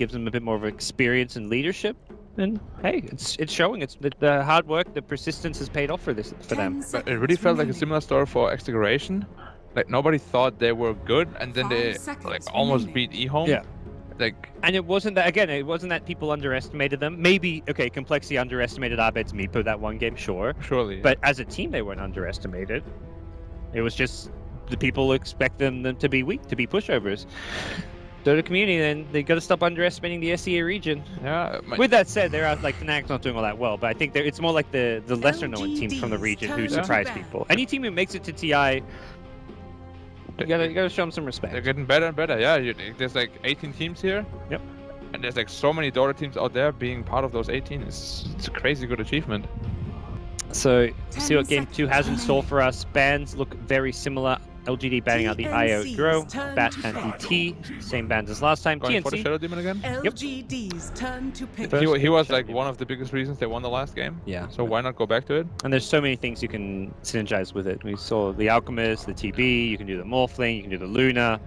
gives them a bit more of experience and leadership. And hey, it's showing. It's the hard work, the persistence has paid off for them. But it really felt like a similar story for Exploration. Like nobody thought they were good, and then they like almost beat eHome. Yeah. Like, and it wasn't that again. It wasn't that people underestimated them. Maybe okay, Complexity underestimated Abed's Meepo that one game, sure. Surely. But as a team, they weren't underestimated. It was just the people expect them to be weak, to be pushovers. So the community, then they got to stop underestimating the SEA region. Yeah. With that said, they're out like Fnatic's not doing all that well, but I think it's more like the lesser known teams from the region who surprise people. Any team who makes it to TI, you gotta show them some respect. They're getting better and better. Yeah, there's like 18 teams here. Yep. And there's like so many Dota teams out there. Being part of those 18 it's a crazy good achievement. So see what Game 2 has in store for us. Bans look very similar. LGD banning out the IO Dro, Bat and ET, same bans as last time. Going TNC for the Shadow Demon again? LGD's turn to pick. He was like one of the biggest reasons they won the last game. Yeah. So why not go back to it? And there's so many things you can synergize with it. We saw the Alchemist, the TB, you can do the Morphling, you can do the Luna.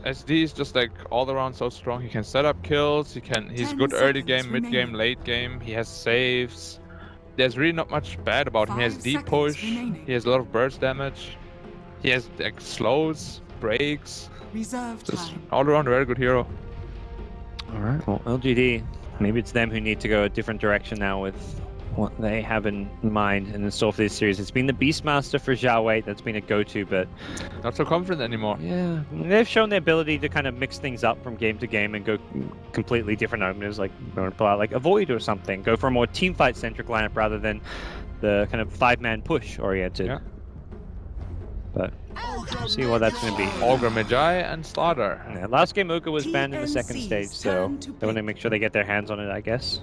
SD is just like all around so strong. He can set up kills, he's good early game, mid game, late game, he has saves. There's really not much bad about him. He has deep push, he has a lot of burst damage. He has like slows, breaks. Just all around a very good hero. Alright, well LGD, maybe it's them who need to go a different direction now with what they have in mind and in store for this series. It's been the Beastmaster for Zhao Wei that's been a go-to, but not so confident anymore. Yeah, they've shown their ability to kind of mix things up from game to game and go completely different openers, like pull out like a Void or something. Go for a more teamfight-centric lineup rather than the kind of five-man push oriented. Yeah. But we'll see what that's going to be. Ogre, Magi, and Slaughter. Yeah, last game Ogre was banned in the second stage, so they want to make sure they get their hands on it, I guess.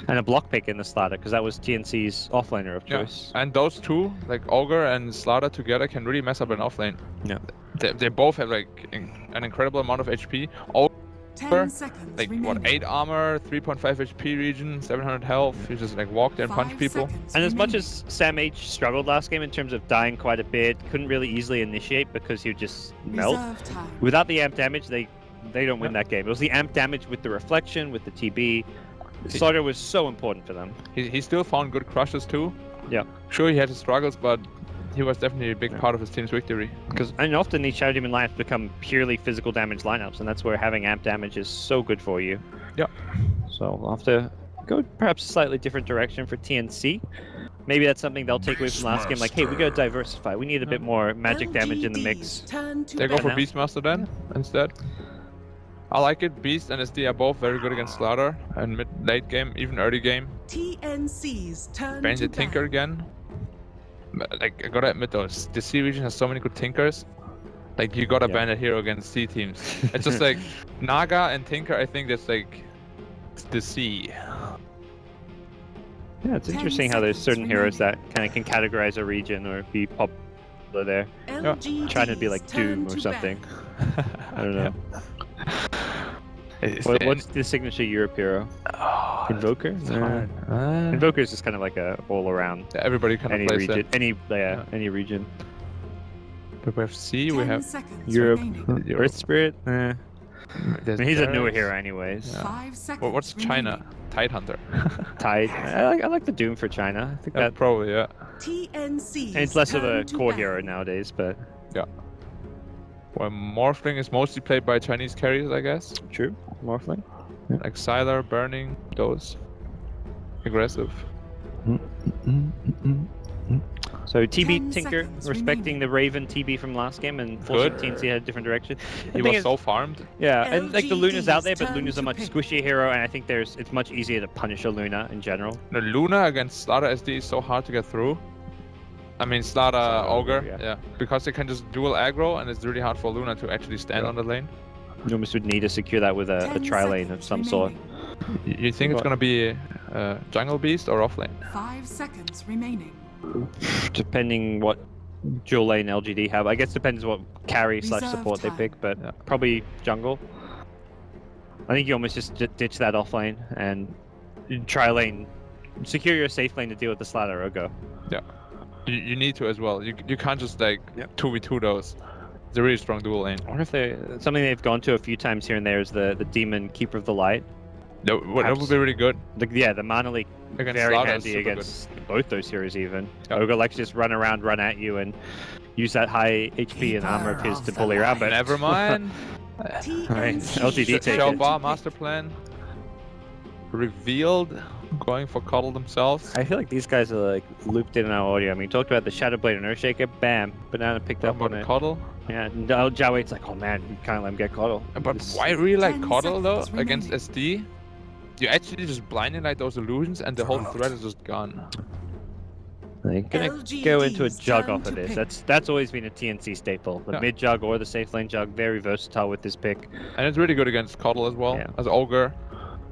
And a block pick in the Slaughter, because that was TNC's offlaner of choice. And those two, like Ogre and Slaughter together, can really mess up an offlane. Yeah. They both have like an incredible amount of HP. Ogre, like what, 8 armor, 3.5 HP region, 700 health. You just like walk there and punch people. And as much as Sam H struggled last game in terms of dying quite a bit, couldn't really easily initiate because he would just melt. Without the amp damage, they don't win that game. It was the amp damage with the reflection, with the TB. Slaughter was so important for them. He still found good crushes too. Yeah. Sure, he had his struggles, but he was definitely a big part of his team's victory. And often these Shadow Demon lineups become purely physical damage lineups, and that's where having amp damage is so good for you. Yeah. So we'll have to go perhaps a slightly different direction for TNC. Maybe that's something they'll take away from last game, like, hey, we gotta diversify. We need a bit more magic damage in the mix. They go for Beastmaster then, instead. I like it. Beast and SD are both very good against Slaughter, and late game, even early game. TNC's turn Ban the Tinker again. Like, I gotta admit though, the C region has so many good Tinkers. Like, you gotta ban a hero against C teams. It's just like, Naga and Tinker, I think that's like the C. Yeah, it's interesting how there's certain heroes that kind of can categorize a region or be popular there. Trying to be like Doom or something. I don't know. What's the signature Europe hero? Invoker? Invoker is just kind of like a all-around. Everybody kind of plays region, any region. But we have C, we have Europe, Earth Spirit. I mean, he's a newer hero, anyways. Well, what's China? Tide Hunter. Tide. I like the Doom for China. I think that probably TNC. And it's less of a core hero nowadays, but yeah. Well, Morphling is mostly played by Chinese carriers, I guess. True, Morphling. Yeah. Like Sylar, Burning, those. Aggressive. So TB Tinker, respecting the Raven TB from last game and forcing TNC had a different direction. He was so farmed. Yeah, and like the Luna's out there, but Luna's a much squishier hero, and I think it's much easier to punish a Luna in general. The Luna against Slaughter SD is so hard to get through. I mean, Slaughter, Ogre, yeah. Because they can just dual aggro, and it's really hard for Luna to actually stand on the lane. You almost would need to secure that with a tri-lane of some sort. You think it's gonna be Jungle Beast or off lane? 5 seconds remaining. Depending what dual lane LGD have. I guess depends what carry / support they pick, but probably jungle. I think you almost just ditch that off lane and tri-lane. Secure your safe lane to deal with the Slaughter or go. Yeah. You need to as well. You can't just like 2v2 those. It's a really strong dual lane. I wonder if they something they've gone to a few times here and there is the demon Keeper of the Light. That would be really good. The mana leak Against very Slaughter is handy super against both those heroes even. Yep. Ogre likes to just run around, run at you, and use that high HP and armor of his to bully around. But Never mind. Alright, TNC LGD take Shell it. Bar master plan revealed. Going for Cuddle themselves. I feel like these guys are like looped in our audio. I mean, talked about the Shadow Blade and Earthshaker. Bam, Banana picked up on it. Cuddle. Yeah, no, Jawade's like, oh man, we can't let him get Cuddle. But This- why really like 10 Cuddle though seconds against remaining. SD? You actually just blinding like those illusions and the whole threat is just gone. They're gonna go into a LGD's jug turn off of to this. pick. That's always been a TNC staple. The Yeah. mid jug or the safe lane jug, very versatile with this pick. And it's really good against Cuddle as well, Yeah. as Ogre.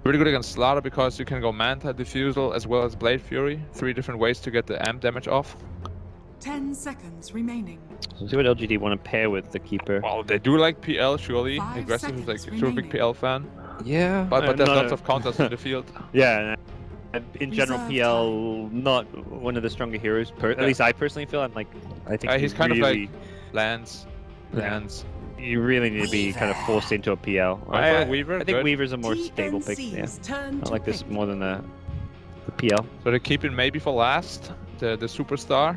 Really good against Slaughter because you can go Manta, Diffusal, as well as Blade Fury. 3 different ways to get the amp damage off. 10 seconds remaining. Let's see what LGD want to pair with the Keeper. Well, they do like PL, surely. 5 Aggressive is like seconds super big remaining. PL fan. Yeah, But there's lots of counters in the field. Yeah, and in general, Reserve PL not one of the stronger heroes. At Yeah. least I personally feel. I'm like, I think He's you kind really, of like Lance. you really need to be kind of forced into a PL. Going for a Weaver, I think good. Weaver's a more stable pick. Yeah, TNC's turn I to like this pick. more than the PL. So they keep it maybe for last, the superstar.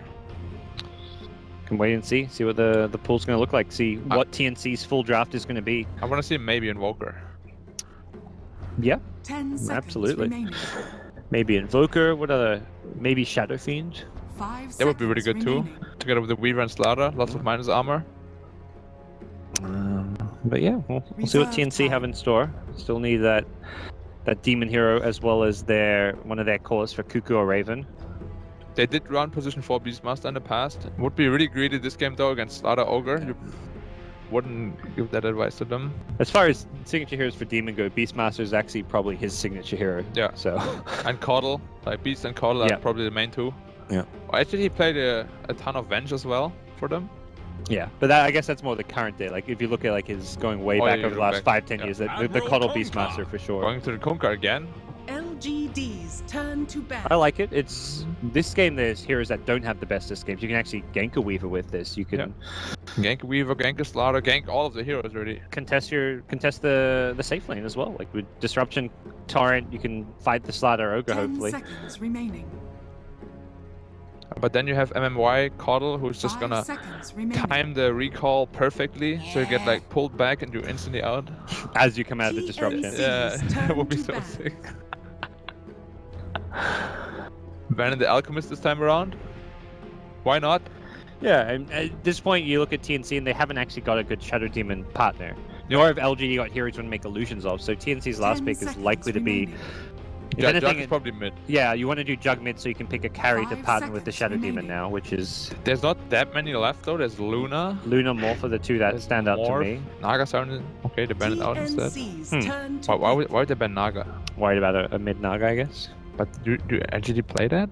Can wait and see what the pool's going to look like. See what TNC's full draft is going to be. I want to see maybe Invoker. Yeah, 10 seconds absolutely. remaining. maybe Invoker. What other? Maybe Shadow Fiend. 5 That would be really seconds good too. remaining. Together with the Weaver and Slaughter, lots of minus armor. But yeah, we'll see what Reserve TNC have time. in store. Still need that demon hero as well as one of their cores for Cuckoo or Raven. They did run position 4 Beastmaster in the past. Would be really greedy this game though against Slaughter Ogre. You wouldn't give that advice to them. As far as signature heroes for Demon go, Beastmaster is actually probably his signature hero. Yeah. So And Cuddle, like Beast and Cuddle Yeah. are probably the main 2. Yeah. Well, actually, he played a ton of Venge as well for them. yeah, but I guess that's more the current day. Like if you look at like his going way Oh, back yeah, over the you last look back, 5-10 yeah. years, the Cuddle Beastmaster for sure. Going to the Kunkka again. LGD's turn to bat. I like it. It's this game. There's heroes that don't have the best escapes. You can actually gank a Weaver with this. You can Gank Weaver, Gank Slaughter, gank all of the heroes really. contest the safe lane as well. Like with Disruption, Torrent, you can fight the Slaughter Ogre 10 hopefully. seconds remaining. But then you have MMY Cuddle, who's just 5 gonna seconds remaining. time the recall perfectly, so you get like pulled back and you're instantly out. As you come out of the disruption. TNC. Yeah, Season's that would be turn so to bat. sick. Banning the Alchemist this time around? Why not? Yeah, and at this point you look at TNC and they haven't actually got a good Shadow Demon partner. Nor have LGD got heroes you want to make illusions of. So TNC's last 10 pick is seconds likely to be, remaining. if Jug anything, is probably mid. yeah, you want to do Jug mid so you can pick a carry to 5 partner with the seconds Shadow Demon remaining. now, which is There's not that many left though. There's Luna. Luna Morph are the two that There's stand out to Morph. me. Naga sounded okay. They banned it out instead. TNC's Hmm. turn to Why pick. would they ban Naga? Worried about a mid Naga, I guess. But do LGD play that?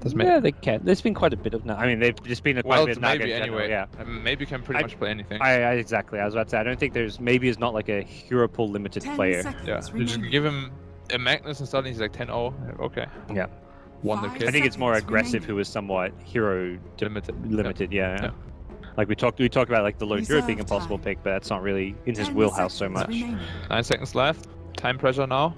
Does Yeah, they can. There's been quite a bit of Naga. I mean, they've just been quite well, a bit of Naga maybe in general, anyway. yeah. Maybe can pretty I- much play anything. I exactly. I was about to say, I don't think there's maybe is not like a hero pool limited 10 player. seconds Yeah, you just remaining. give him a Magnus and suddenly he's like 10-0. Okay. Yeah. Wonder 5 kid. I think it's more seconds aggressive remaining. who is somewhat hero Limited. yeah. Yeah. Like we talked about like the lone druid being a Reserve possible time. pick, but that's not really in his 10 wheelhouse so seconds much. remaining. 9 seconds left. Time pressure now.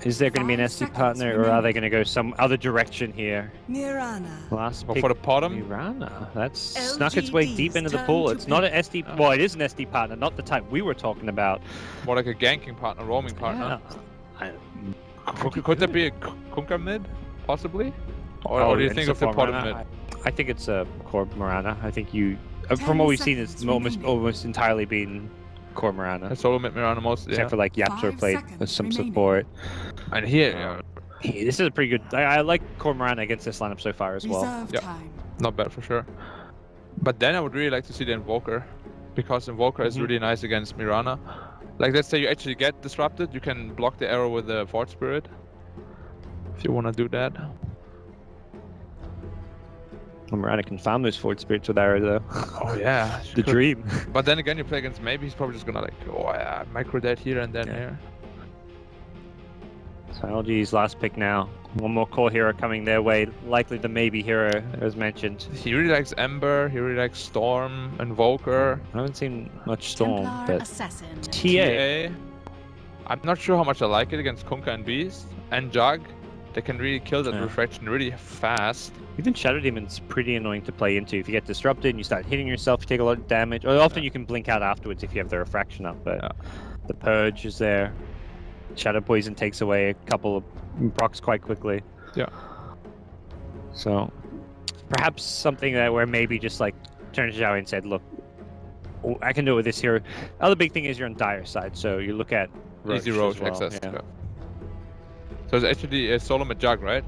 Is there going to be an 5 SD seconds partner, or are remaining. they going to go some other direction here? Mirana. Last But pick, for the bottom, Mirana. That's snuck its way deep LGD's into the turn pool. to It's not an pick. SD. Well, it is an SD partner, not the type we were talking about. more like a ganking partner, roaming partner. Yeah. Could there be a Kunkka mid, possibly? Or, Oh, or do you and think of the support bottom Mirana? mid? I think it's a core Mirana. I think you, 10 from what we've seen, it's seconds almost remaining. entirely been core Mirana. A solo mid Mirana mostly. Except Yeah. for like Yapster 5 played seconds some remaining. support. And here, Hey, this is a pretty good. I like core Mirana against this lineup so far as well. Reserve Yeah. time. not bad for sure. But then I would really like to see the Invoker, because Invoker is Mhm. really nice against Mirana. Like, let's say you actually get disrupted, you can block the arrow with the Fort Spirit. If you want to do that. Mirana can farm those forward spirits with arrow though. Oh yeah, The dream. But then again, you play against maybe he's probably just gonna like, oh yeah, micro that here and then Yeah. here. So LG's last pick now. One more core hero coming their way. Likely the maybe hero, as mentioned. He really likes Ember, he really likes Storm, Invoker. I haven't seen much Storm, Templar but Assassin. TA. I'm not sure how much I like it against Kunkka and Beast. And Jug. They can really kill that Yeah. refraction really fast. Even Shadow Demon's pretty annoying to play into. If you get disrupted and you start hitting yourself, you take a lot of damage. Or often you can blink out afterwards if you have the refraction up, but the Purge is there. Shadow Poison takes away a couple of procs quite quickly. Yeah. So, perhaps something that where maybe just like turned to Zhao and said, look, I can do it with this hero. Other big thing is you're on dire side, so you look at Easy as Roach well, access. yeah. Yeah. So it's actually a Solomon Jug, right?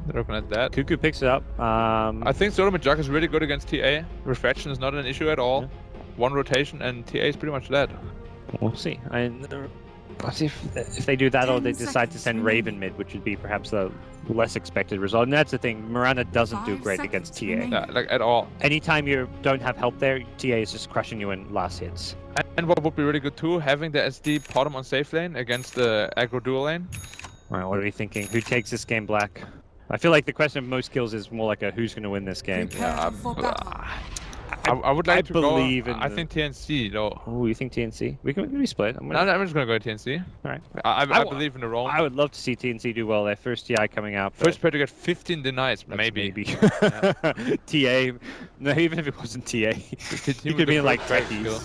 They're looking at that. Cuckoo picks it up. I think Solomon Jug is really good against TA. Refraction is not an issue at all. Yeah. One rotation and TA is pretty much dead. We'll see. Let's see if they do that or 10 they decide to seconds send Raven mid, which would be perhaps the less expected result. And that's the thing, Miranda doesn't do 5 great against TA. seconds remaining. Yeah, like at all. Anytime you don't have help there, TA is just crushing you in last hits. And what would be really good too, having the SD bottom on safe lane against the aggro dual lane. All right, what are we thinking? Who takes this game black? I feel like the question of most kills is more like a who's going to win this game. Prepare for battle. I would like to believe go. in I the- think TNC though. Oh, you think TNC? We can split. No, I'm just gonna go TNC. All right. I believe in the role. I would love to see TNC do well. Their first TI coming out. but First player to get 15 denies, that's maybe. TA. No, even if it wasn't TA, you Team could with be the in like first techies. skill.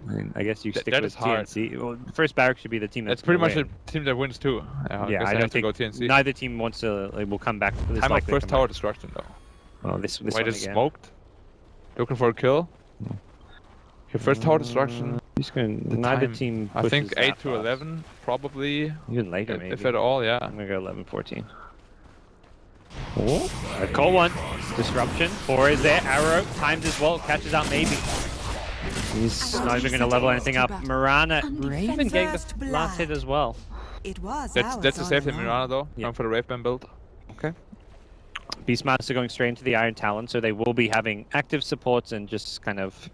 I mean, I guess you That- stick that with is hard. TNC. Well, first barrack should be the team that's That's pretty much gonna the team that wins too. win. I Yeah, guess I have don't to think go TNC. neither team wants to. Like, will come back. It's Time of likely to first come tower back. destruction though. Oh, this Wait, one it's again. smoked. Looking for a kill. Okay, first tower destruction. He's going. The Neither time, team. I think pushes 8 that to fast. 11, probably. Even later, maybe. If at all, yeah. I'm gonna go 11-14. Oh, a call one. Disruption. 4 is there. Arrow timed as well. Catches out maybe. He's not even gonna level anything up. Mirana, Raven getting the last hit as well. It was That's a safe hit Mirana though. Yeah. Going for the Wraith Band build. Okay. Beastmaster going straight into the Iron Talon, so they will be having active supports and just kind of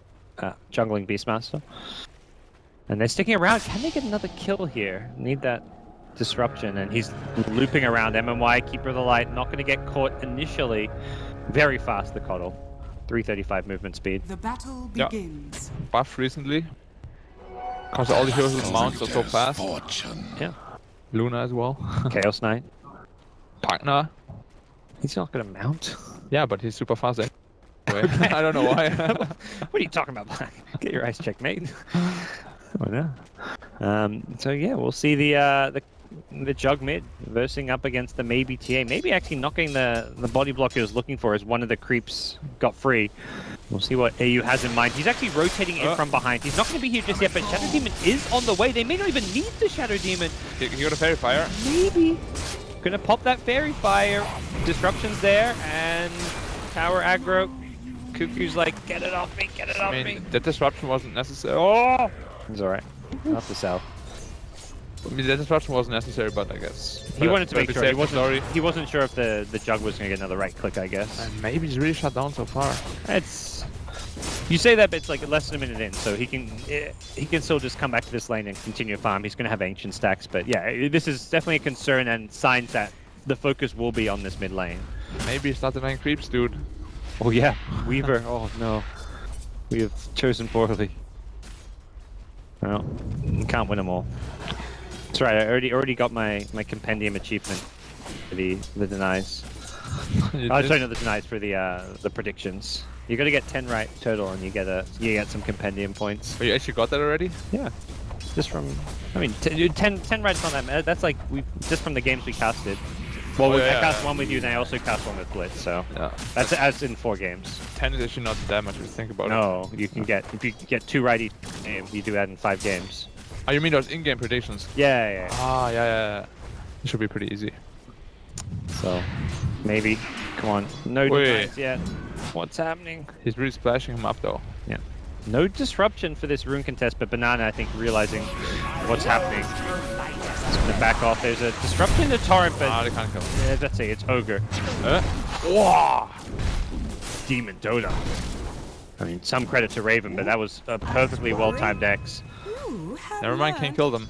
jungling Beastmaster. And they're sticking around. Can they get another kill here? Need that disruption, and he's looping around. MMY, Keeper of the Light, not going to get caught initially. Very fast, the Coddle. 335 movement speed. The battle Yeah. begins. Buff recently. Because all the heroes with mounts are so fast. Yeah. Luna as well. Chaos Knight. Partner. He's not going to mount. Yeah, but he's super fast. Anyway. I don't know why. What are you talking about, Black? Get your eyes checked, mate. Oh no. So yeah, we'll see the Jug mid versing up against the maybe TA. Maybe actually not getting the body block he was looking for as one of the creeps got free. We'll see what AU has in mind. He's actually rotating in from behind. He's not going to be here just yet, but Shadow Demon is on the way. They may not even need the Shadow Demon. He got a Fairy Fire. Maybe. Gonna pop that Fairy Fire. Disruption's there, and tower aggro. Cuckoo's like, get it off me, get it off I me. mean, that disruption wasn't necessary. Oh! It's alright. Not the sell. I mean, that disruption wasn't necessary, but I guess. He wanted to make sure. Sorry. He wasn't sure if the Jug was gonna get another right click, I guess. And maybe he's really shut down so far. It's you say that, but it's like less than a minute in, so he can still just come back to this lane and continue to farm. He's gonna have ancient stacks, but yeah, this is definitely a concern and signs that the focus will be on this mid lane. Maybe he's not denying creeps, dude. Oh yeah, Weaver. Oh no, we have chosen poorly. Well, can't win them all. That's right. I already got my compendium achievement for the denies. You Oh, did? sorry, not the denies, for the predictions. You got to get 10 right total, and you get some compendium points. Oh, you actually got that already? Yeah, just from. I mean, 10 right's not that bad. That's like just from the games we casted. Well, Oh, I yeah, cast yeah. one with you, and I also cast one with Blitz. So Yeah. that's as in 4 games. 10 is actually not that much if you think about it. No, you can get if you get 2 right each game, you do that in 5 games. Oh, you mean those in-game predictions? Yeah. Ah, yeah. It should be pretty easy. So maybe. Come on, no Wait. denies yet. What's happening? He's really splashing him up though. Yeah. No disruption for this rune contest, but Banana, I think, realizing what's happening. It's gonna back off. There's a disruption to Torrent, but Ah, they can't kill him. yeah, that's it. It's Ogre. Whoa! Demon Dota. I mean, some credit to Raven, but that was a perfectly well-timed X. Ooh, Never mind, can't kill them.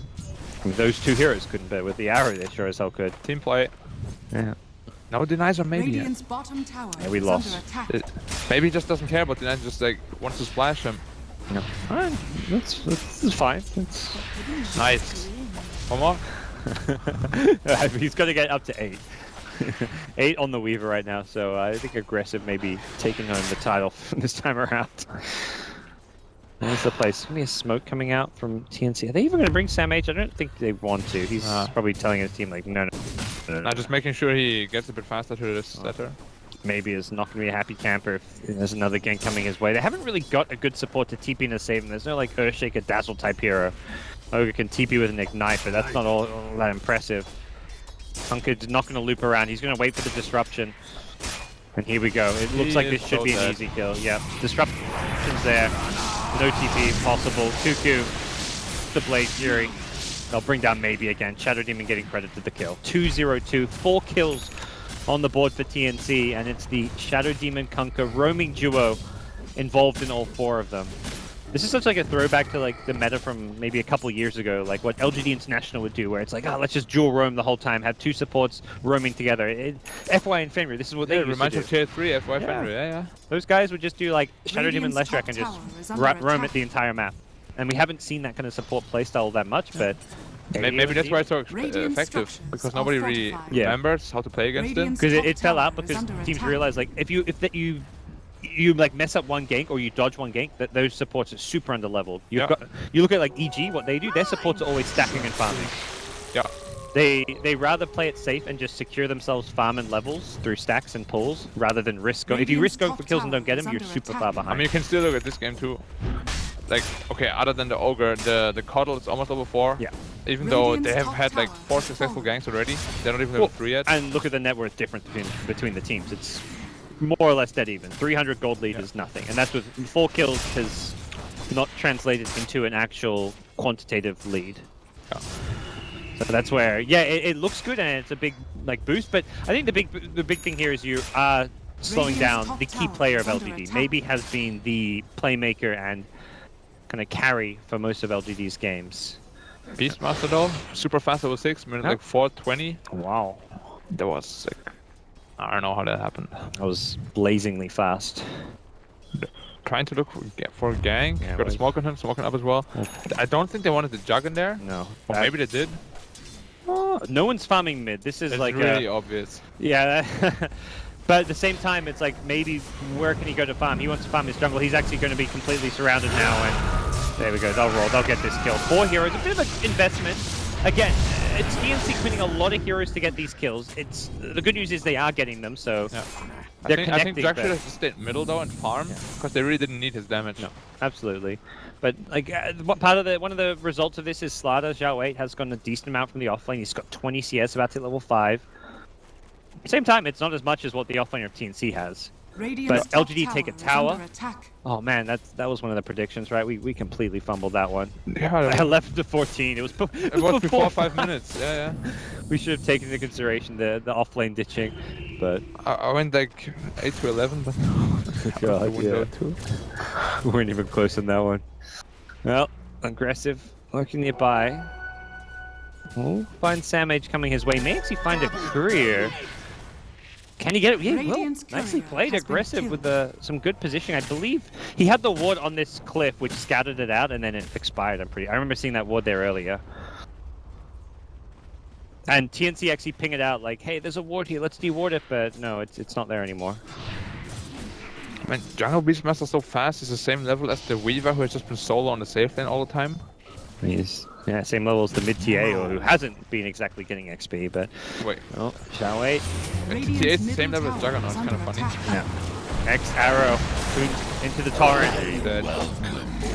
I mean, those two heroes couldn't, but with the arrow, they sure as hell could. Team play. Yeah. No denies or maybe. Radiant's bottom tower Yeah, we is lost. under attack. Maybe he just doesn't care, but denies just like wants to splash him. No. Alright, that's fine. It's... Nice. One more. He's got to get up to 8. 8 on the Weaver right now, so I think aggressive may be taking home the title this time around. There's the place. Give me a smoke coming out from TNC. Are they even going to bring Sam H? I don't think they want to. He's probably telling his team like, no. Nah, just making sure he gets a bit faster to this setter. Maybe is not going to be a happy camper if there's another gank coming his way. They haven't really got a good support to TP to save him. There's no like Earthshaker Dazzle type hero. Ogre can TP with an Ignite, but that's not all that impressive. Hunked's not going to loop around. He's going to wait for the disruption. And here we go. It looks like this should be an easy kill. Yep. Disruption's there. No TP possible. Cuckoo, the Blade Fury. They'll bring down maybe again. Shadow Demon getting credit to the kill. 2-0-2. 4 kills on the board for TNC, and it's the Shadow Demon Kunkka roaming duo involved in all 4 of them. This is such like a throwback to like the meta from maybe a couple years ago, like what LGD International would do, where it's like, oh, let's just dual roam the whole time, have 2 supports roaming together. FY and Fenrir, this is what they used to do. Reminds me of tier 3 FY Fenrir, yeah. Those guys would just do like Shadow Demon Leshrac and just roam at the entire map. And we haven't seen that kind of support playstyle that much, but... Maybe that's why it's so effective, because nobody really remembers how to play against it. Because it fell out because teams realized like if you like mess up one gank or you dodge one gank, that those supports are super underleveled. You look at like EG, what they do, their supports are always stacking and farming. Yeah. They rather play it safe and just secure themselves farm and levels through stacks and pulls rather than risk going. If you risk going for kills and don't get them, you're super far behind. I mean, you can still look at this game too. Like, okay, other than the Ogre, the Coddle is almost level 4. Yeah. Even though they have had like 4 successful ganks already, they're not even level 3 yet. And look at the net worth difference between the teams. It's more or less dead even. 300 gold lead is nothing, and that's with 4 kills has not translated into an actual quantitative lead. Yeah. So that's where, it looks good and it's a big like boost. But I think the big thing here is you are slowing down the key player of LGD. Maybe has been the playmaker and kind of carry for most of LGD's games. Beastmaster though, super fast level 6, minute like 4:20. Wow. That was sick. I don't know how that happened. That was blazingly fast. Trying to look for a gank. Got a smoke on him, smoking up as well. I don't think they wanted the jug in there. No. Or maybe they did. No one's farming mid. This is like really obvious. Yeah. But at the same time, it's like maybe where can he go to farm? He wants to farm his jungle. He's actually going to be completely surrounded now, and there we go. They'll roll. They'll get this kill. 4 heroes. A bit of an investment. Again, it's TNC spending a lot of heroes to get these kills. It's the good news is they are getting them, so they're connecting. I think Jack should have just stayed middle though and farm, because they really didn't need his damage. No, absolutely. But like one of the results of this is Slaughter Zhao 8 has gotten a decent amount from the offlane. He's got 20 CS, about to hit level 5. At the same time, it's not as much as what the offlaner of TNC has. But LGD take a tower. Oh man, that was one of the predictions, right? We completely fumbled that one. Yeah, I left to 14. It was before 5 minutes. Yeah. We should have taken into consideration the offlane ditching, but I went like 8 to 11, but God, we weren't even close on that one. Well, aggressive, lurking nearby. We'll find Sam H coming his way. May actually find a courier. Can he get it? Yeah, well, nicely played, aggressive with some good positioning. I believe he had the ward on this cliff, which scouted it out, and then it expired. I remember seeing that ward there earlier. And TNC actually ping it out like, hey, there's a ward here, let's de-ward it, but no, it's not there anymore. Man, Jungle Beastmaster so fast. He's the same level as the Weaver, who has just been solo on the safe lane all the time. He's same level as the mid TA, or who hasn't been exactly getting XP, but... Wait. Oh, shall wait. TA is the same level as Juggernaut, it's kind of funny. Yeah. X arrow into the torrent.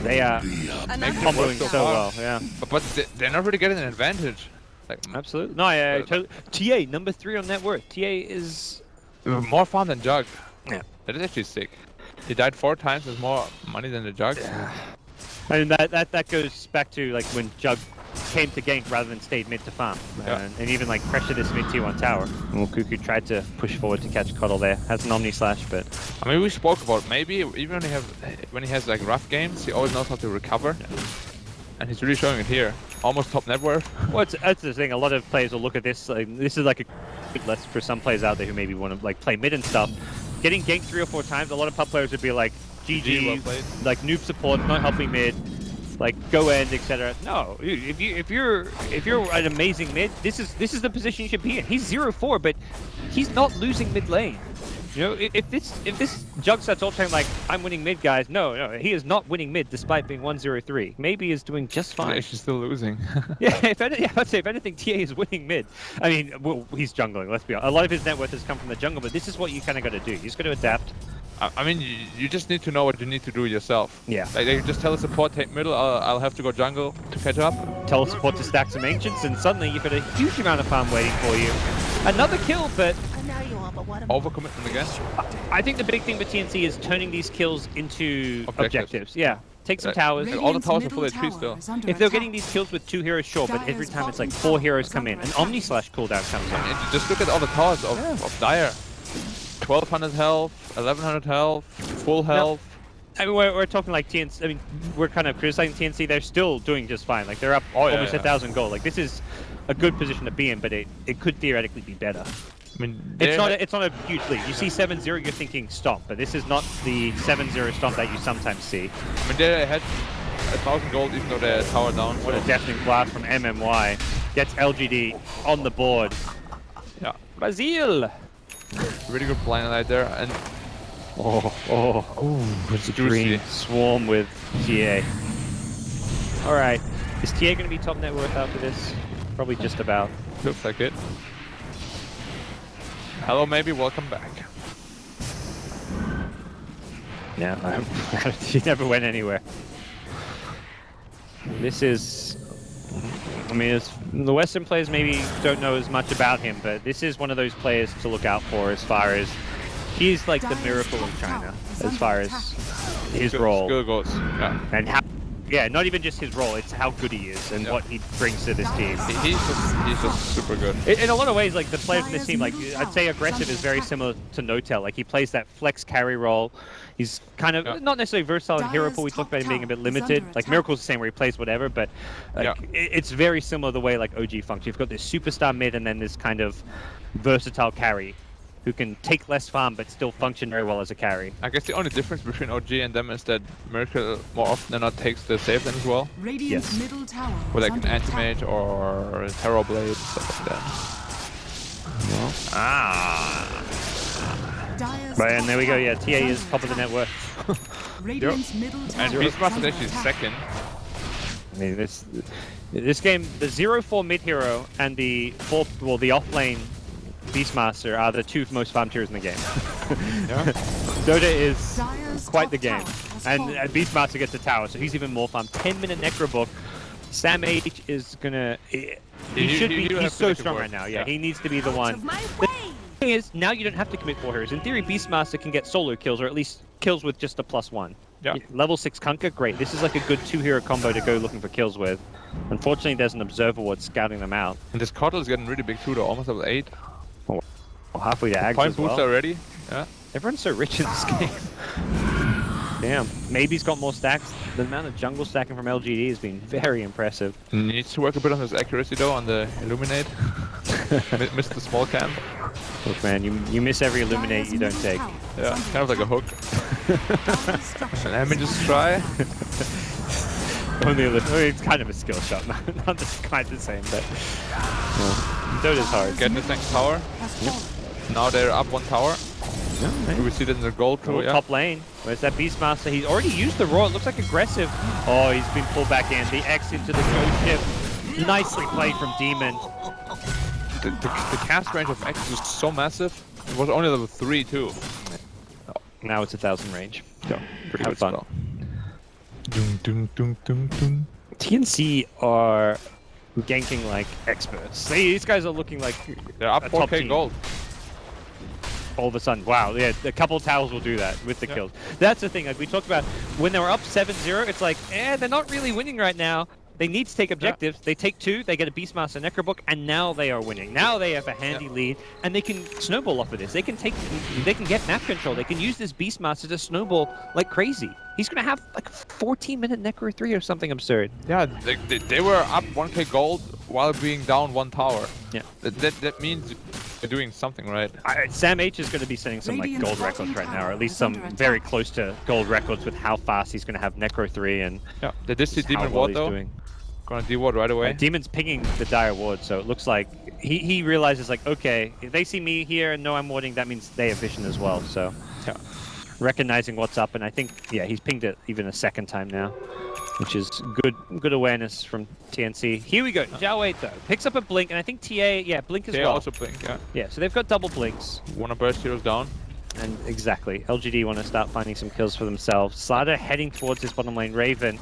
They are comboing so well, yeah. But they're not really getting an advantage. Like, absolutely. No, TA, number 3 on net worth. TA is... more farm than Jug. Yeah. That is actually sick. He died 4 times, there's more money than the Jug. Yeah. And that goes back to like when Jug came to gank rather than stayed mid to farm, and even like pressure this mid tier 1 tower. Well, Cuckoo tried to push forward to catch Coddle there. Has an Omni Slash, but I mean we spoke about maybe even when he has like rough games, he always knows how to recover, and he's really showing it here. almost top net worth. Well, that's the thing. A lot of players will look at this. This is like a good lesson for some players out there who maybe want to like play mid and stuff. Getting ganked 3 or 4 times, a lot of pub players would be like, GG, well played. like noob support, not helping mid, like go end, etc. No, if you're an amazing mid, this is the position you should be in. He's 0-4, but he's not losing mid lane. You know, if this Jug starts all time like I'm winning mid, guys, no, he is not winning mid despite being 1-0-3. Maybe he's doing just fine. He's still losing. I'd say if anything, TA is winning mid. I mean, well, he's jungling. Let's be honest. A lot of his net worth has come from the jungle, but this is what you kind of got to do. You just got to adapt. I mean, you just need to know what you need to do yourself. Yeah. Like, they just tell the support, take middle, I'll have to go jungle to catch up. Tell support to stack some ancients, and suddenly you've got a huge amount of farm waiting for you. Another kill, but Overcommitment again. I think the big thing with TNC is turning these kills into objectives. Yeah. Take some towers. All the towers are full HP still. If they're getting these kills with 2 heroes, sure, but every time it's like 4 heroes come in. An Omni Slash cooldown comes in. And just look at all the towers of Dire. 1200 health, 1100 health, full health. I mean, we're talking like TNC. I mean, we're kind of criticizing TNC. They're still doing just fine. Like, they're up almost 1,000 gold. Like, this is a good position to be in, but it could theoretically be better. I mean, it's not a huge lead. You see 7-0, you're thinking stomp, but this is not the 7-0 stomp that you sometimes see. I mean, they had 1,000 gold even though they're tower down. What a deafening blast from MMY. Gets LGD on the board. Yeah. Brazil! Really good blind light there, and it's a dream. Swarm with TA. Alright. Is TA going to be top net worth after this? Probably just about. Looks like it. Hello, maybe, welcome back. Yeah, he never went anywhere. This is... I mean, the Western players maybe don't know as much about him, but this is one of those players to look out for as far as... He's like the miracle of China, as far as his role. Skill goes, yeah. And how... Yeah, not even just his role, it's how good he is and what he brings to this team. He's just super good. In a lot of ways, like, the players in this team, like, I'd say Aggressive is very similar to Notel. Like, he plays that flex carry role. He's kind of not necessarily versatile in hero pool. We talked about him being a bit limited. Like, Miracle's the same where he plays whatever, but like, it's very similar the way, like, OG functions. You've got this superstar mid and then this kind of versatile carry who can take less farm but still function very well as a carry. I guess the only difference between OG and them is that Miracle more often than not takes the save lane as well. Radiant's middle tower with like an anti-mage or Terror Blade, stuff like that. Well, right, and there we go, yeah, TA is top of the net worth. Radiant's middle tower and Beastmaster is actually second. I mean, this game, the 0-4 mid hero and the offlane Beastmaster are the 2 most farmed heroes in the game. Dota is quite the game. And Beastmaster gets a tower, so he's even more farmed. 10-minute Necrobook. Sam H is gonna... He's so strong right now, yeah. He needs to be the one. The thing is, now you don't have to commit 4 heroes. In theory, Beastmaster can get solo kills, or at least kills with just a +1. Yeah. Level 6 Kunkka, great. This is like a good 2-hero combo to go looking for kills with. Unfortunately, there's an Observer Ward scouting them out. And this Cottle is getting really big too, though. Almost level 8. Well, halfway to Ags Point as well. boost already. Yeah. Everyone's so rich in this game. Damn. Maybe he's got more stacks. The amount of jungle stacking from LGD has been very impressive. He needs to work a bit on his accuracy though, on the Illuminate. Missed the small camp. Look, man, you miss every Illuminate you don't take. Yeah, kind of like a hook. Let me just try. It's kind of a skill shot, not quite the same, but Dota's hard. Getting this next tower. Yep. Now they're up 1 tower. Yeah, we see that in the gold too, yeah. Top lane. Where's that Beastmaster? He's already used the Roar. It looks like aggressive. Oh, he's been pulled back in. The X into the ghost ship. Nicely played from Demon. The cast range of X is so massive. It was only level 3 too. Oh, now it's 1,000 range. Yeah, pretty good fun. Doom. TNC are ganking like experts. These guys are looking like they're up 4k gold. All of a sudden, wow, yeah, a couple of towers will do that with the kills. That's the thing, like we talked about, when they were up 7-0, it's like, they're not really winning right now. They need to take objectives. They take 2, they get a Beastmaster Necrobook, and now they are winning. Now they have a handy lead, and they can snowball off of this. They can get map control. They can use this Beastmaster to snowball like crazy. He's gonna have like a 14-minute Necro 3 or something absurd. Yeah, they were up 1k gold while being down 1 tower. Yeah. That means they're doing something right. Sam H is going to be setting some like gold records right now, or at least some very close to gold records with how fast he's going to have Necro 3 and yeah. They did see Demon Ward though. Gonna D-Ward right away. Demon's pinging the Dire Ward, so it looks like he realizes like, okay, if they see me here and know I'm warding, that means they have vision as well. So yeah. Recognizing what's up, and I think he's pinged it even a second time now, which is good awareness from TNC. Here we go. Zhao Wei though picks up a blink, and I think TA blink as well. Also blink, yeah. Yeah, so they've got double blinks. Wanna burst heroes down. And exactly, LGD want to start finding some kills for themselves. Sada heading towards his bottom lane. Raven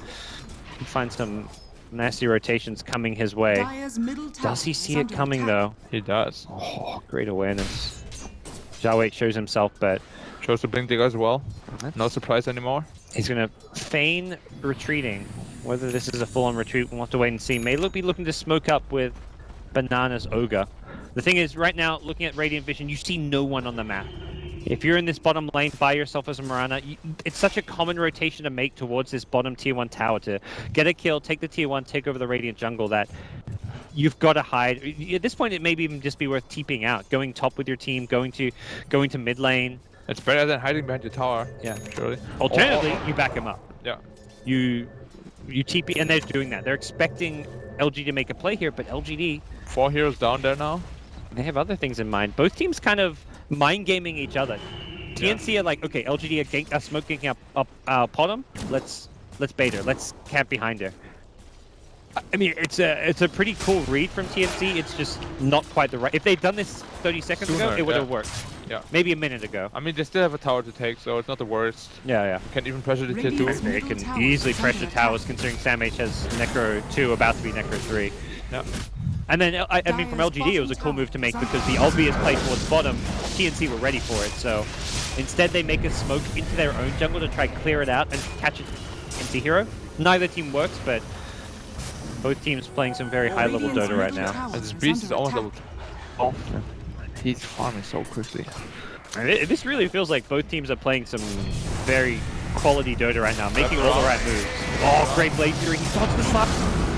can find some nasty rotations coming his way. Does he see it coming though? He does. Oh, great awareness. Zhao Wei shows himself, but shows the blink digger as well. No surprise anymore. He's gonna feign retreating. Whether this is a full-on retreat, we'll have to wait and see. May be looking to smoke up with Banana's Ogre. The thing is, right now, looking at Radiant Vision, you see no one on the map. If you're in this bottom lane by yourself as a Mirana, it's such a common rotation to make towards this bottom tier 1 tower to get a kill, take the tier 1, take over the Radiant jungle that you've got to hide. At this point, it may even just be worth TPing out, going top with your team, going to mid lane. It's better than hiding behind your tower. Yeah, surely. Alternatively, you back him up. Yeah. You TP, and they're doing that. They're expecting LG to make a play here, but LGD... 4 heroes down there now. They have other things in mind. Both teams kind of mind gaming each other. TNC are like, okay, LGD are smoking up bottom. Let's bait her. Let's camp behind her. I mean, it's a pretty cool read from TNC. It's just not quite the right. If they'd done this 30 seconds ago, it would have worked. Yeah. Maybe a minute ago. I mean, they still have a tower to take, so it's not the worst. Yeah. Can even pressure the tier 2. They can easily pressure towers, considering Sam H has Necro 2 about to be Necro 3. Yeah. And then, I mean, from LGD, it was a cool move to make because the obvious play towards bottom, TNC were ready for it. So instead, they make a smoke into their own jungle to try clear it out and catch a TNC hero. Neither team works, but both teams playing some very high-level Dota right now. And this beast is almost level 12. He's farming so quickly. This really feels like both teams are playing some very quality Dota right now, making all the right moves. Oh, great Blade Fury. He dodged the slash.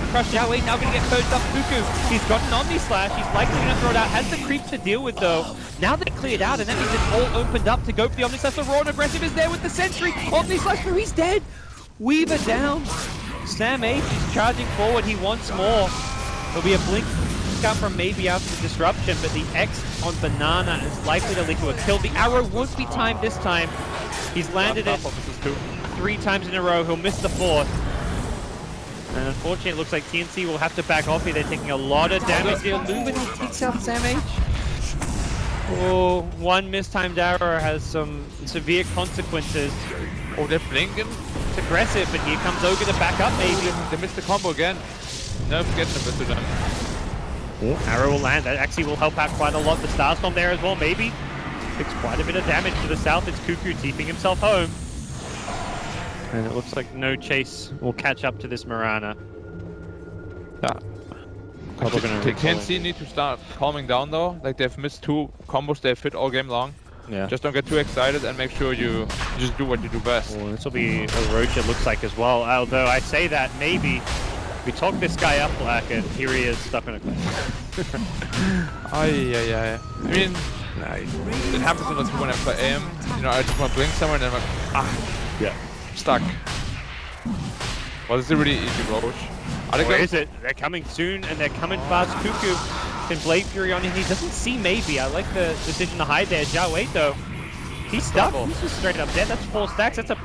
Crush Zhao Wei now going to get purged up. Cuckoo. He's got an Omni Slash. He's likely going to throw it out. Has the creeps to deal with, though. Now they're cleared out, and that means it's all opened up to go for the Omni Slash. The Raw and Aggressive is there with the Sentry. Omni Slash through. He's dead. Weaver down. Sam H is charging forward. He wants more. There'll be a blink out from maybe after the disruption, but the X on Banana is likely to lead to a kill. The arrow won't be timed this time. He's landed it 3 times in a row. He'll miss the 4th. And unfortunately, it looks like TNC will have to back off here. They're taking a lot of damage here. Luminous takes out Sam H. Oh, one mistimed arrow has some severe consequences. Oh, they're blinking. It's aggressive, but here comes Ogre to back up, maybe. They missed the combo again. Nerf's getting a bit to them. Arrow will land. That actually will help out quite a lot. The Starstorm there as well, maybe. Takes quite a bit of damage to the south. It's Cuckoo keeping himself home. And it looks like no chase will catch up to this Mirana. TNC need to start calming down though. Like they've missed 2 combos they've hit all game long. Yeah. Just don't get too excited and make sure you just do what you do best. Well, this will be a roach, it looks like, as well. Although I say that maybe we talk this guy up, Black, and here he is stuck in a cliff. I mean, it happens a lot when I play AM. You know, I just want to blink somewhere and then I'm like, stuck. Well, this is a really easy roach. Where is it? They're coming soon and they're coming fast. Cuckoo can Blade Fury on him. He doesn't see maybe. I like the decision to hide there. Zhao Wei though, he's stuck. He's just straight up dead. That's 4 stacks. That's a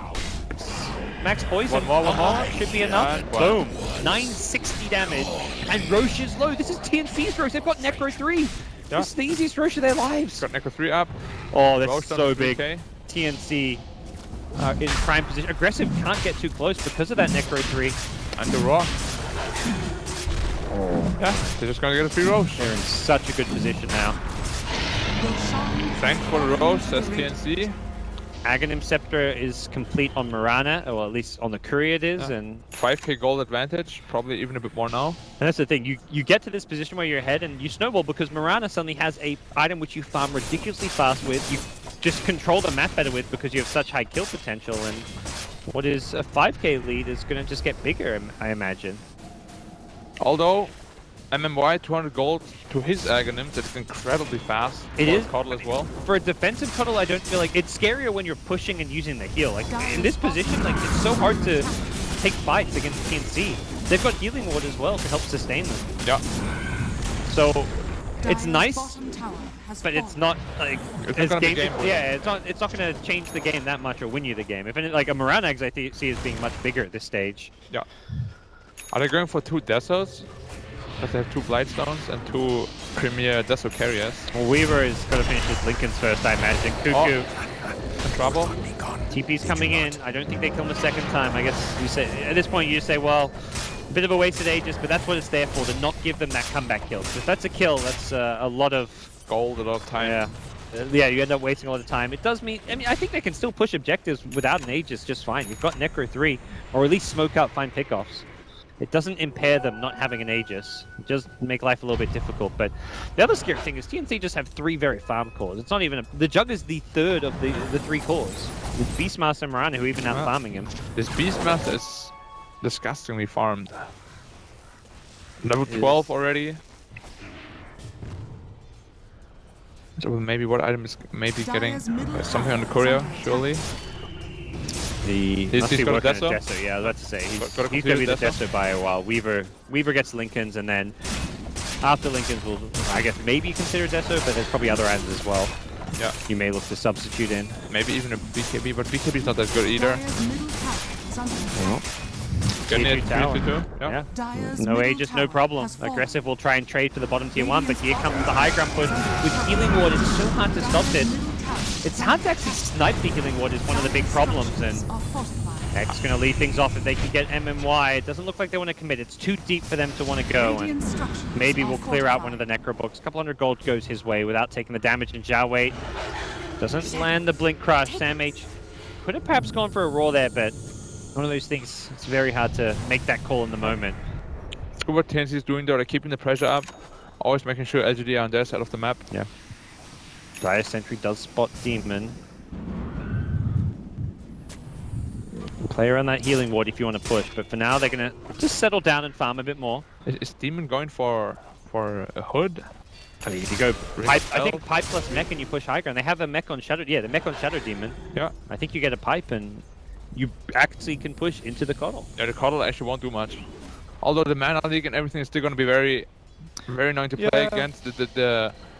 max poison. One more. Should be enough. Boom. 960 damage. And Roche is low. This is TNC's Roche. They've got Necro 3. This is the easiest Roche of their lives. Got Necro 3 up. Oh, that's so big. TNC in prime position. Aggressive can't get too close because of that Necro 3. And the Raw. Yeah, they're just gonna get a free Roche. They're in such a good position now. Thanks for the Roche, says TNC. Aghanim Scepter is complete on Mirana, or at least on the Courier it is, Yeah. and 5k gold advantage, probably even a bit more now. that's the thing. You get to this position where you're ahead and you snowball because Mirana suddenly has a item which you farm ridiculously fast with. You just control the map better with because you have such high kill potential, and what is a 5k lead is going to just get bigger, I imagine. Although, MMY 200 gold to his Aghanim, that's incredibly fast. It for is. Coddle as well. For a defensive Cuddle, I don't feel like it's scarier when you're pushing and using the heal. Like in this position, like it's so hard to take fights against TNC. They've got healing ward as well to help sustain them. Yeah. So it's Dire's nice, bottom tower has but it's fallen. not like It's as not gonna be game. game Yeah, it's not going to change the game that much or win you the game. If any, like a Mirana eggs, I see as being much bigger at this stage. Yeah. Are they going for 2 Desos? Because they have 2 Blightstones and 2 Premier Deso carriers. Well, Weaver is going to finish his Lincoln's first, I imagine. Cuckoo. In trouble? TP's coming in. I don't think they kill him a second time. I guess you say at this point you just say, well, a bit of a wasted Aegis, but that's what it's there for, to not give them that comeback kill. So if that's a kill, that's a lot of Gold, a lot of time. yeah. Yeah, you end up wasting a lot of time. It does mean, I mean, I think they can still push objectives without an Aegis just fine. You've got Necro 3, or at least smoke out, find pickoffs. It doesn't impair them not having an Aegis. It does make life a little bit difficult, but the other scary thing is TNC just have 3 very farm cores. It's not even the Jug is the 3rd of the 3 cores. With Beastmaster and Mirana who even out farming him. This Beastmaster is disgustingly farmed. Level 12 already. So maybe what item is maybe getting something on the courier, surely. He's got a working Deso? on Deso, yeah, I was about to say. He's Got a going to be the Deso? Deso by a while. Weaver gets Lincolns, and then after Lincolns, we'll, I guess, maybe consider Deso, but there's probably other items as well. Yeah. You may look to substitute in. Maybe even a BKB, but BKB is not that good either. Dire's middle tower is under attack. Getting it Tower. 3-2. Yeah. Yeah. Dire's No middle Aegis, no tower problem. has fallen. Aggressive will try and trade for the bottom tier 1, but here comes the high ground push. With Healing Ward, it's so hard to stop this. It's hard to actually snipe the Healing Ward is one of the big problems, and X going to lead things off if they can get MMY. It doesn't look like they want to commit. It's too deep for them to want to go, and maybe we'll clear out one of the Necro books. A couple hundred gold goes his way without taking the damage, and Zhao Wei doesn't land the Blink Crush. Sam H could have perhaps gone for a Roar there, but one of those things, it's very hard to make that call in the moment. It's good what TNC is doing though, they're keeping the pressure up. Always making sure LGD are on their side of the map. Yeah. Dire Sentry does spot Demon. Play around that healing ward if you want to push, but for now they're going to just settle down and farm a bit more. Is Demon going for a hood? I mean, if you go pipe, I think Health. pipe plus mech and you push high ground. They have a mech on Shadow, yeah, the mech on Shadow Demon. Yeah. I think you get a pipe and you actually can push into the Coddle. Yeah, the Coddle actually won't do much. Although the Mana League and everything is still going to be very annoying to play Yeah. against.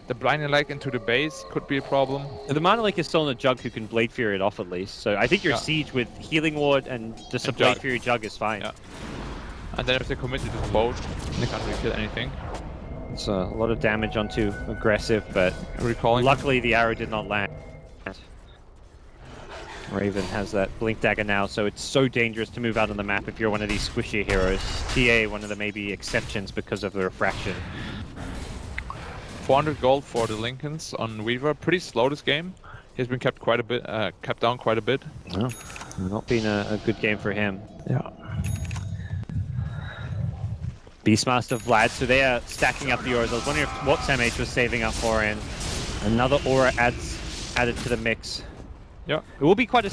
The blinding light into the base could be a problem. The Mana Lake is still in a Jug who can Blade Fury it off at least, so I think your Yeah. Siege with Healing Ward and just a And Blade Jug. Fury Jug is fine. Yeah. And then if they commit to this boat, they can't really kill anything. It's a lot of damage onto Aggressive, but Recalling. luckily the arrow did not land. Raven has that Blink Dagger now, so it's so dangerous to move out on the map if you're one of these squishy heroes. TA, one of the maybe exceptions because of the refraction. 400 gold for the Lincolns on Weaver. Pretty slow this game. He's been kept down quite a bit. No, not been a good game for him. Yeah. Beastmaster Vlad, so they are stacking up the auras. I was wondering what Sam H was saving up for, and another aura added to the mix. Yeah. It will be quite a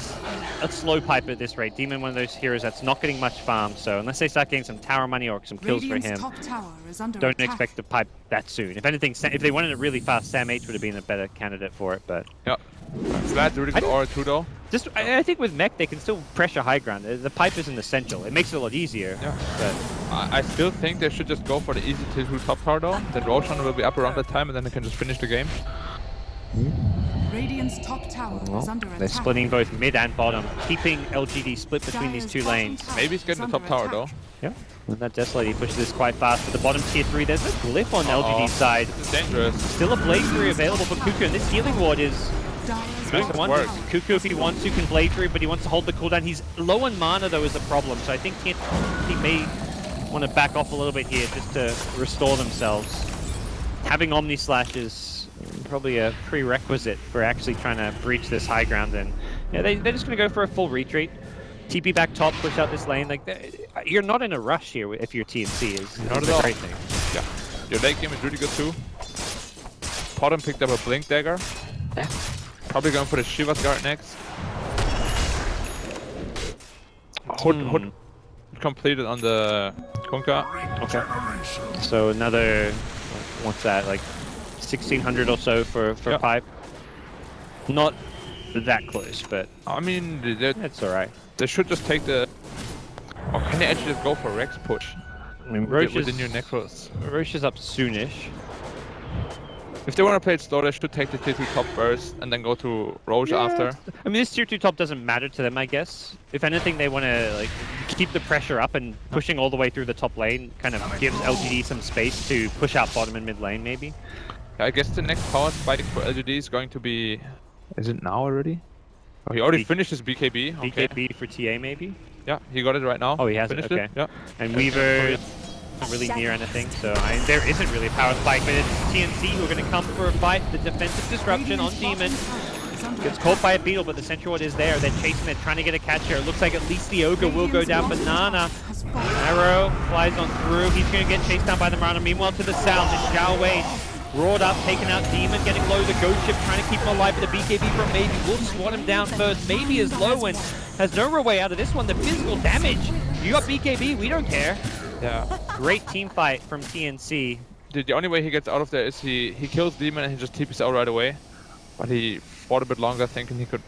slow pipe at this rate. Demon, one of those heroes that's not getting much farm, so unless they start getting some tower money or some kills for Radiant's him, top tower is under don't attack. expect to pipe that soon. If anything, if they wanted it really fast, Sam H would have been a better candidate for it, but... Yeah. Vlad's really good aura too though. Just, I think with mech, they can still pressure high ground. The pipe isn't essential. It makes it a lot easier. Yeah. But I still think they should just go for the easy tier 2 top tower though. Then Roshan will be up around that time and then they can just finish the game. Radiant's top tower is under they're attack. splitting both mid and bottom, keeping LGD split between these two lanes. Maybe he's getting the top tower though. Yeah. And that Desolate, he pushes this quite fast. For the bottom tier 3, there's a glyph on LGD's side. This is dangerous. Still a Blade Fury available for Cuckoo, and this healing ward is... Dire's Makes top it one. work. tower Cuckoo, if he wants to, can Blade Fury, but he wants to hold the cooldown. He's low on mana, though, is the problem. So I think he may want to back off a little bit here just to restore themselves. Having Omni Slash is probably a prerequisite for actually trying to breach this high ground and Yeah, they're just gonna go for a full retreat. TP back top, push out this lane. Like, you're not in a rush here if you're TNC. Is Not is at a all. great thing. Yeah. Your late game is really good too. Potom picked up a Blink Dagger. Yeah. Probably going for the Shiva's Guard next. Hood completed on the Kunkka. Okay. So another, what's that, like 1600 or so for Yeah. pipe. Not that close, but I mean, it's alright. they should just take the... Or can they actually just go for Rex push? I mean, Roche Within is, your Necros. Roche is up soonish. If they want to play it slow, they should take the tier 2 top first and then go to Roche after. I mean, this tier 2 top doesn't matter to them, I guess. If anything, they want to like keep the pressure up, and pushing all the way through the top lane kind of gives LGD some space to push out bottom and mid lane, maybe. I guess the next power spike for LGD is going to be... Is it now already? Oh, he already finished his BKB. Okay. BKB for TA, maybe? Yeah, he got it right now. Oh, he has Finished it? Okay. Yeah. And Weaver not really near anything, so there isn't really a power spike, but it's TNC who are going to come for a fight. The defensive disruption on Demon gets caught by a beetle, but the central ward is there. They're chasing it, trying to get a catch here. It looks like at least the Ogre will go down. Banana arrow flies on through. He's going to get chased down by the Marauder. Meanwhile, to the south, it's Zhao Wei. Roared up, taking out Demon, getting low. The Ghost Ship trying to keep him alive, but the BKB from Maybe will swat him down first. Maybe is low and has no real way out of this one. The physical damage. You got BKB, we don't care. Yeah. Great team fight from TNC. The only way he gets out of there is he kills Demon and he just TPs out right away. But he fought a bit longer, thinking he could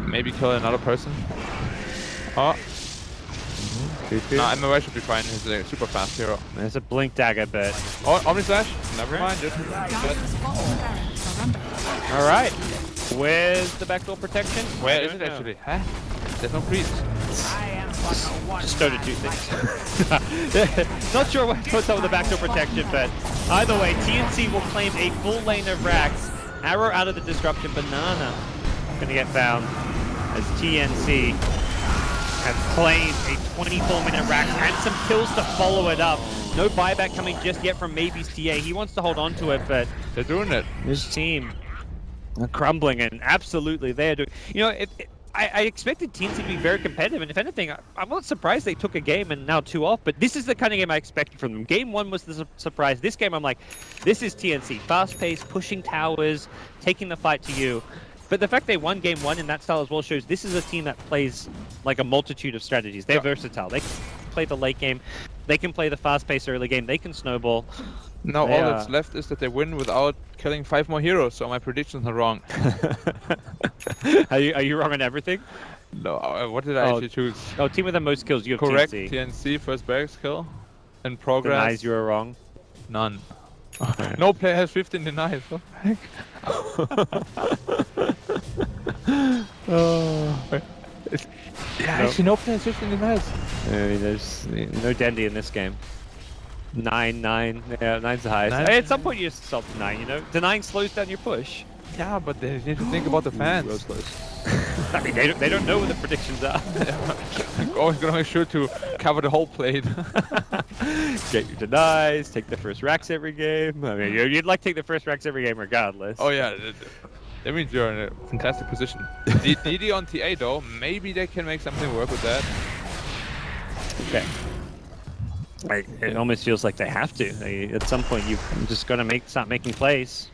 maybe kill another person. Oh. No, MOA should be fine. He's a super fast hero. There's a Blink Dagger, but... Oh, Omni Slash? Never mind, dude. Alright. Where's the backdoor protection? Where is it actually? Huh? There's no creeps. Just started to do things. Not sure what's up with the backdoor protection, but either way, TNC will claim a full lane of racks. Arrow out of the disruption. Banana gonna get found as TNC have claimed a 24-minute rack and some kills to follow it up. No buyback coming just yet from Maybe's TA. He wants to hold on to it, but they're doing it. This team are crumbling, and absolutely they're doing. You know, I expected TNC to be very competitive, and if anything, I'm not surprised they took a game and now 2 off, but this is the kind of game I expected from them. Game 1 was the surprise. This game, I'm like, this is TNC. Fast-paced, pushing towers, taking the fight to you. But the fact they won game 1 in that style as well shows this is a team that plays like a multitude of strategies. They're versatile. They can play the late game. They can play the fast-paced early game. They can snowball. Now all that's left is that they win without killing 5 more heroes, so my predictions are wrong. Are you wrong on everything? No, what did I actually choose? Oh, team with the most kills, you have Correct, TNC. TNC, first barracks kill. In progress. Denies you were wrong. None. No player has 15 denies. What the heck? Yeah, actually no player has 15 denies. I mean, there's no dandy in this game. 9, 9. Yeah, 9's the highest. 9? Hey, at some point you just stop denying, you know? Denying slows down your push. Yeah, but they need to think about the fans. I mean, they don't know what the predictions are. I'm always gonna make sure to cover the whole plate. Get your denies, take the first racks every game. I mean, you'd like to take the first racks every game regardless. Oh yeah, that means you're in a fantastic position. DD on TA though, maybe they can make something work with that. Okay. It almost feels like they have to. At some point, you just got to start making plays.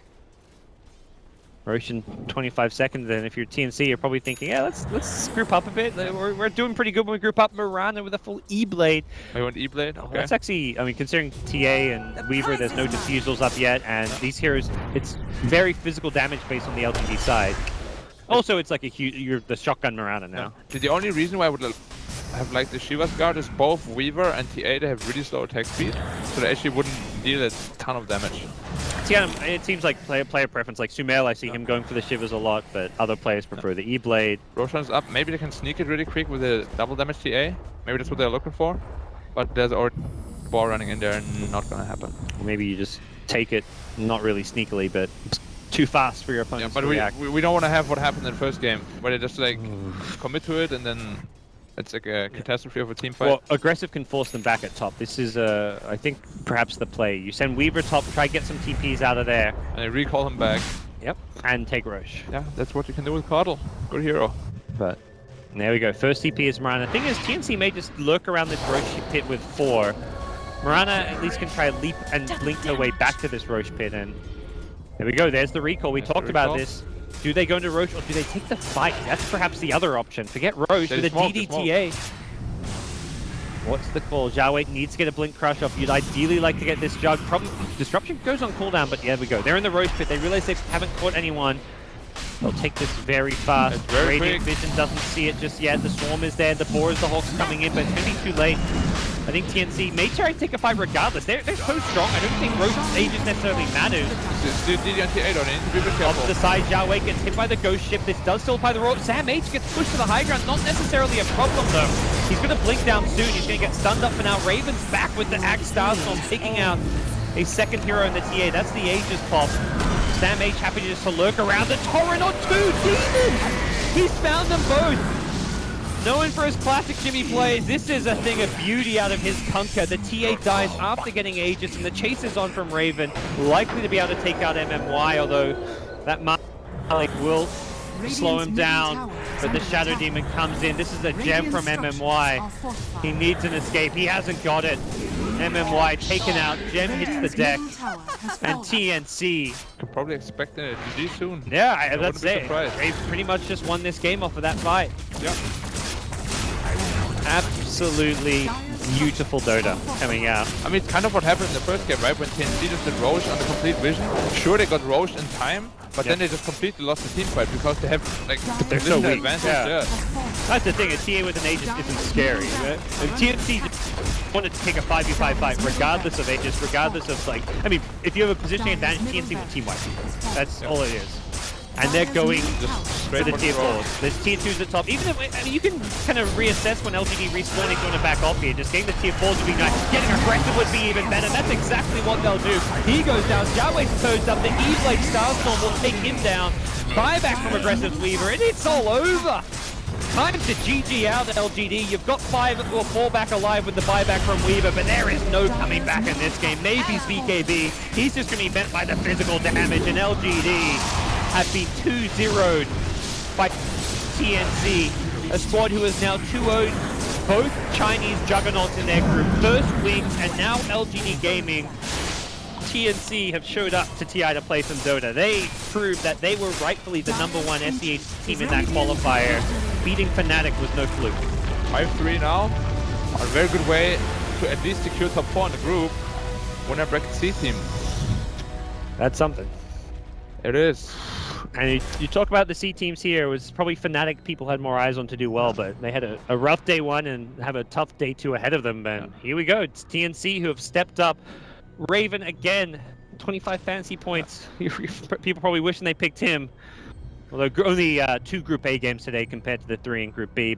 Roche in 25 seconds, and if you're TNC, you're probably thinking, yeah, let's group up a bit. We're doing pretty good when we group up. Marana with a full E-Blade. Oh, you want E-Blade? Okay. That's actually, I mean, considering TA and Weaver, there's no diffusals up yet, and these heroes, it's very physical damage based on the LGD side. Also, it's like you're the shotgun Marana now. Yeah. The only reason why I would have like the Shiva's Guard is both Weaver and TA, they have really slow attack speed, so they actually wouldn't deal a ton of damage. It seems like player preference. Like Sumail, I see him going for the Shivers a lot, but other players prefer the E-Blade. Roshan's up. Maybe they can sneak it really quick with a double damage TA. Maybe that's what they're looking for. But there's already a ball running in there and not gonna happen. Or maybe you just take it, not really sneakily, but too fast for your opponents to react. We don't want to have what happened in the first game, where they just like commit to it and then it's like a catastrophe of a team fight. Well, aggressive can force them back at top. This is, I think, perhaps the play. You send Weaver top, try to get some TPs out of there. And they recall him back. Yep, and take Roche. Yeah, that's what you can do with Coddle. Good hero. But there we go. First CP is Mirana. The thing is, TNC may just lurk around this Roche pit with 4. Mirana at least can try leap and link her way back to this Roche pit, and there we go. There's the recall. We talked about this. Do they go into Roche or do they take the fight? That's perhaps the other option. Forget Roche with a DDTA. What's the call? Xiaowei needs to get a Blink Crush off. You'd ideally like to get this Jug. Disruption goes on cooldown, but yeah, there we go. They're in the Roche pit. They realize they haven't caught anyone. They'll take this very fast. Radiant Vision doesn't see it just yet. The Swarm is there. The Boars, the Hawk's coming in, but it's going to be too late. I think TNC may try to take a fight regardless. They're so strong. I don't think Roche's ages necessarily matters. Off to the side, Xiaowei gets hit by the Ghost Ship. This does still apply the roll. Sam H gets pushed to the high ground. Not necessarily a problem though. He's going to blink down soon. He's going to get stunned up for now. Raven's back with the Axe Starstorm, taking out a second hero in the TA. That's the Aegis pop. Sam H happy just to lurk around the Torrent or 2 Demons! He's found them both! Known for his classic Jimmy plays, this is a thing of beauty out of his Punker. The TA dies after getting Aegis, and the chase is on from Raven. Likely to be able to take out MMY, although that Malik will slow him down. But the Shadow Demon comes in. This is a gem from MMY. He needs an escape. He hasn't got it. MMY taken out. Gem hits the deck. And TNC. Can probably expect a GG soon. Yeah, that's it. They pretty much just won this game off of that fight. Yep. Absolutely beautiful Dota coming out. I mean, it's kind of what happened in the first game, right? When TNC just did Roche on the complete vision. Sure, they got Roche in time, but then they just completely lost the team fight because they have like they're so weak. advantage. Yeah. That's the thing. A TA with an Aegis isn't scary. Right? If TNC wanted to take a 5v5 fight, regardless of Aegis, regardless of like, I mean, if you have a positioning advantage, TNC will team wipe you. That's all it is. And they're going just straight to the tier 4s. There's tier 2s at top. Even if, I mean, you can kind of reassess when LGD respawn if you want to back off here. Just getting the tier 4s would be nice. Getting aggressive would be even better. That's exactly what they'll do. He goes down. Xiaowei's toes up. The E-Blade Starstorm will take him down. Buyback from Aggressive Weaver, and it's all over. Time to GG out LGD. You've got 5 or 4 back alive with the buyback from Weaver, but there is no coming back in this game. Maybe BKB. He's just going to be bent by the physical damage, and LGD have been 2-0'd by TNC, a squad who is now 2-0'd, both Chinese juggernauts in their group, first Wings and now LGD-Gaming. TNC have showed up to TI to play some Dota. They proved that they were rightfully the #1 SEH team in that qualifier. Beating Fnatic was no fluke. 5-3 now, on a very good way to at least secure top 4 in the group. Winner bracket C team. That's something. It is. And you talk about the C teams here, it was probably Fnatic people had more eyes on to do well, but they had a rough day 1 and have a tough day 2 ahead of them. And here we go, it's TNC who have stepped up. Raven again, 25 fantasy points. People probably wishing they picked him. Although only 2 Group A games today compared to the 3 in Group B. But